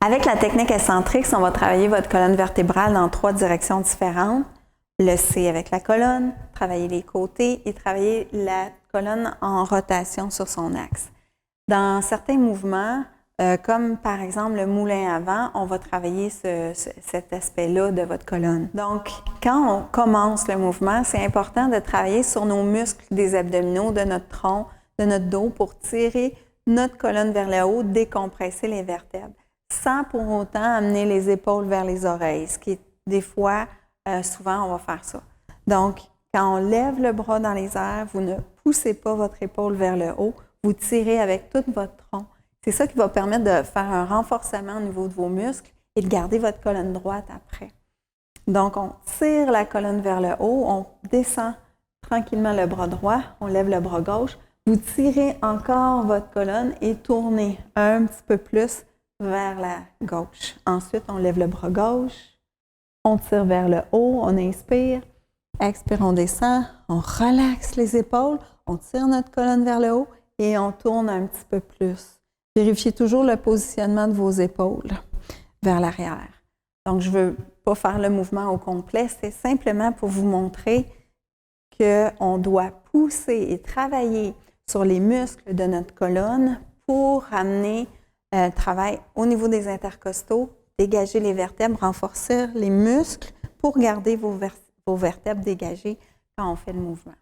Avec la technique Excentrix, on va travailler votre colonne vertébrale dans 3 directions différentes. Le C avec la colonne, travailler les côtés et travailler la colonne en rotation sur son axe. Dans certains mouvements, comme par exemple le moulin avant, on va travailler cet aspect-là de votre colonne. Donc, quand on commence le mouvement, c'est important de travailler sur nos muscles des abdominaux, de notre tronc, de notre dos pour tirer notre colonne vers le haut, décompresser les vertèbres, sans pour autant amener les épaules vers les oreilles, ce qui est des fois, souvent, on va faire ça. Donc, quand on lève le bras dans les airs, vous ne poussez pas votre épaule vers le haut, vous tirez avec tout votre tronc. C'est ça qui va permettre de faire un renforcement au niveau de vos muscles et de garder votre colonne droite après. Donc, on tire la colonne vers le haut, on descend tranquillement le bras droit, on lève le bras gauche, vous tirez encore votre colonne et tournez un petit peu plus vers la gauche. Ensuite, on lève le bras gauche, on tire vers le haut, on inspire, expire, on descend, on relaxe les épaules, on tire notre colonne vers le haut et on tourne un petit peu plus. Vérifiez toujours le positionnement de vos épaules vers l'arrière. Donc, je ne veux pas faire le mouvement au complet, c'est simplement pour vous montrer qu'on doit pousser et travailler sur les muscles de notre colonne pour amener le travail au niveau des intercostaux, dégager les vertèbres, renforcer les muscles pour garder vos vertèbres dégagées quand on fait le mouvement.